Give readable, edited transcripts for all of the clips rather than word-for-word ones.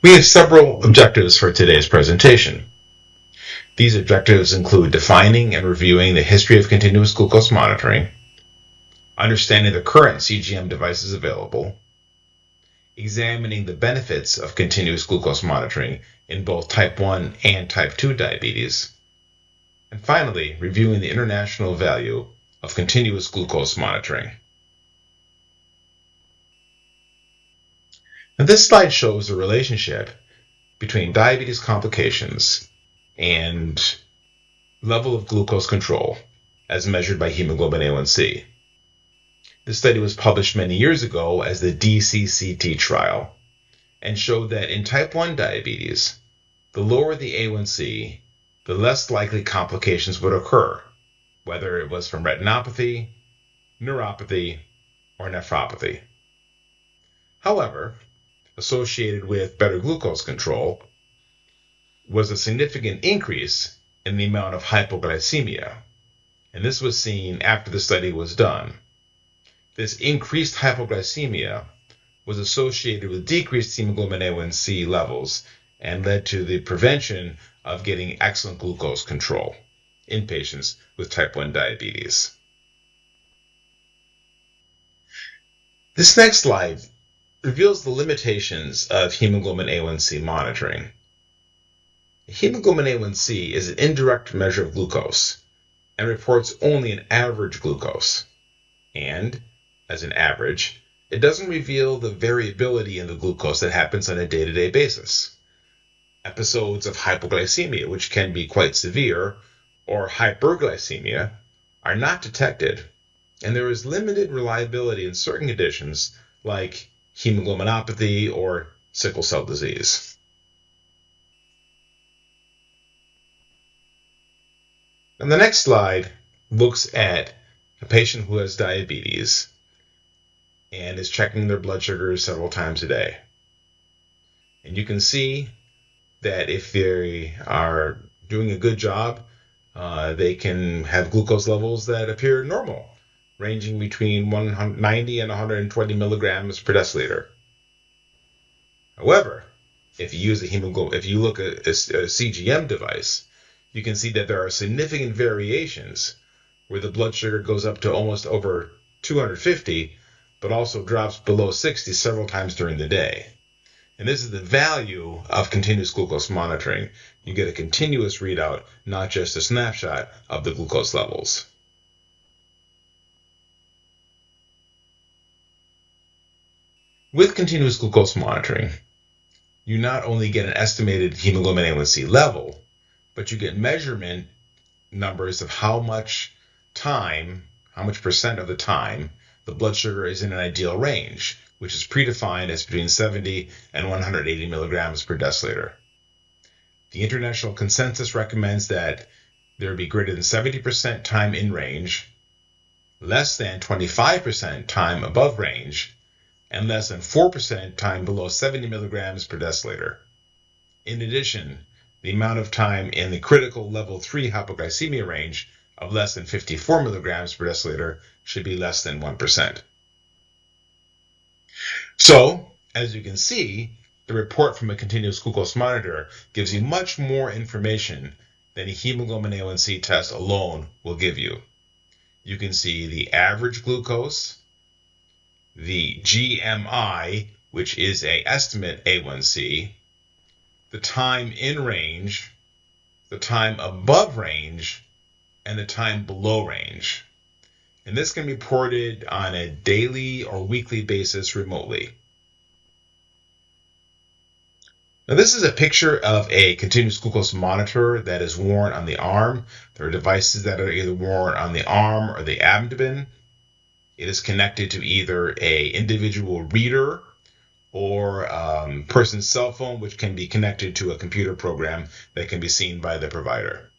We have several objectives for today's presentation. These objectives include defining and reviewing the history of continuous glucose monitoring, understanding the current CGM devices available, examining the benefits of continuous glucose monitoring in both type 1 and type 2 diabetes, and finally, reviewing the international value of continuous glucose monitoring. Now, this slide shows the relationship between diabetes complications and level of glucose control as measured by hemoglobin A1C. This study was published many years ago as the DCCT trial and showed that in type 1 diabetes, the lower the A1C, the less likely complications would occur, whether it was from retinopathy, neuropathy, or nephropathy. However, associated with better glucose control was a significant increase in the amount of hypoglycemia, and this was seen after the study was done. This increased hypoglycemia was associated with decreased hemoglobin A1C levels and led to the prevention of getting excellent glucose control in patients with type 1 diabetes. This next slide reveals the limitations of hemoglobin A1C monitoring. Hemoglobin A1C is an indirect measure of glucose and reports only an average glucose. And, as an average, it doesn't reveal the variability in the glucose that happens on a day-to-day basis. Episodes of hypoglycemia, which can be quite severe, or hyperglycemia, are not detected, and there is limited reliability in certain conditions like hemoglobinopathy or sickle cell disease. And the next slide looks at a patient who has diabetes and is checking their blood sugars several times a day. And you can see that if they are doing a good job, they can have glucose levels that appear normal, ranging between 90 and 120 milligrams per deciliter. However, if you look at a CGM device, you can see that there are significant variations where the blood sugar goes up to almost over 250, but also drops below 60 several times during the day. And this is the value of continuous glucose monitoring. You get a continuous readout, not just a snapshot of the glucose levels. With continuous glucose monitoring, you not only get an estimated hemoglobin A1C level, but you get measurement numbers of how much percent of the time the blood sugar is in an ideal range, which is predefined as between 70 and 180 milligrams per deciliter. The international consensus recommends that there be greater than 70% time in range, less than 25% time above range, and less than 4% time below 70 milligrams per deciliter. In addition, the amount of time in the critical level 3 hypoglycemia range of less than 54 milligrams per deciliter should be less than 1%. So, as you can see, the report from a continuous glucose monitor gives you much more information than a hemoglobin A1C test alone will give you. You can see the average glucose, the GMI, which is an estimate A1C, the time in range, the time above range, and the time below range. And this can be reported on a daily or weekly basis remotely. Now, this is a picture of a continuous glucose monitor that is worn on the arm. There are devices that are either worn on the arm or the abdomen. It is connected to either an individual reader or a person's cell phone, which can be connected to a computer program that can be seen by the provider.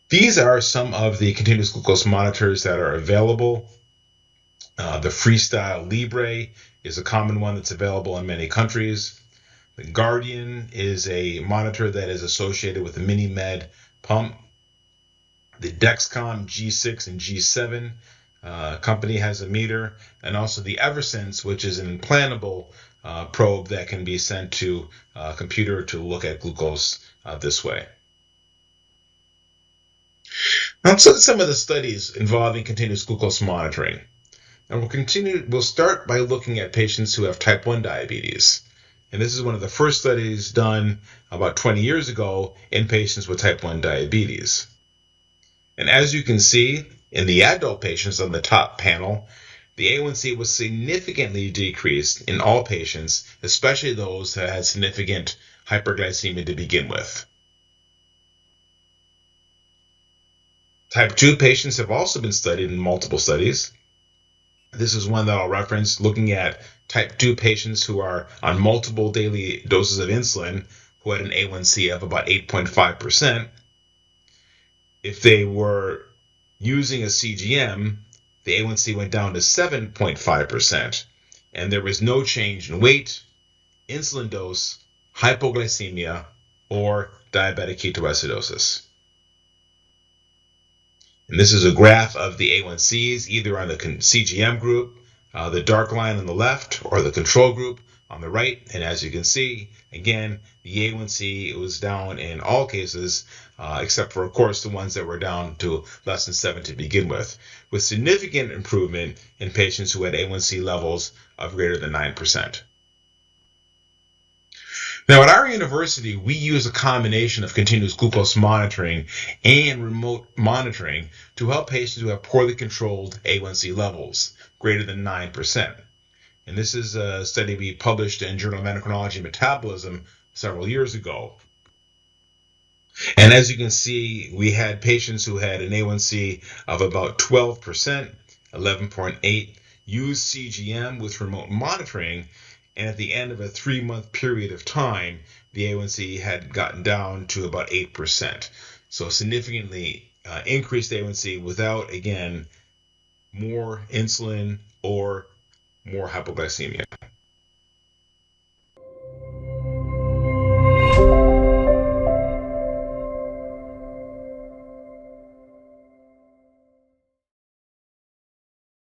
These are some of the continuous glucose monitors that are available. The Freestyle Libre is a common one that's available in many countries. The Guardian is a monitor that is associated with the MiniMed pump. The Dexcom G6 and G7 company has a meter, and also the Eversense, which is an implantable probe that can be sent to a computer to look at glucose this way. Now, so some of the studies involving continuous glucose monitoring. And we'll start by looking at patients who have type 1 diabetes. And this is one of the first studies done about 20 years ago in patients with type 1 diabetes. And as you can see in the adult patients on the top panel, the A1C was significantly decreased in all patients, especially those that had significant hyperglycemia to begin with. Type 2 patients have also been studied in multiple studies. This is one that I'll reference, looking at type 2 patients who are on multiple daily doses of insulin who had an A1C of about 8.5%. If they were using a CGM, the A1C went down to 7.5%, and there was no change in weight, insulin dose, hypoglycemia, or diabetic ketoacidosis. And this is a graph of the A1Cs, either on the CGM group, the dark line on the left, or the control group on the right. And as you can see, again, the A1C was down in all cases, except for, of course, the ones that were down to less than 7 to begin with significant improvement in patients who had A1C levels of greater than 9%. Now, at our university, we use a combination of continuous glucose monitoring and remote monitoring to help patients who have poorly controlled A1C levels, greater than 9%. And this is a study we published in Journal of Endocrinology and Metabolism several years ago. And as you can see, we had patients who had an A1C of about 12%, 11.8, used CGM with remote monitoring, and at the end of a 3-month period of time, the A1C had gotten down to about 8%. So significantly increased A1C without, again, more insulin or more hypoglycemia.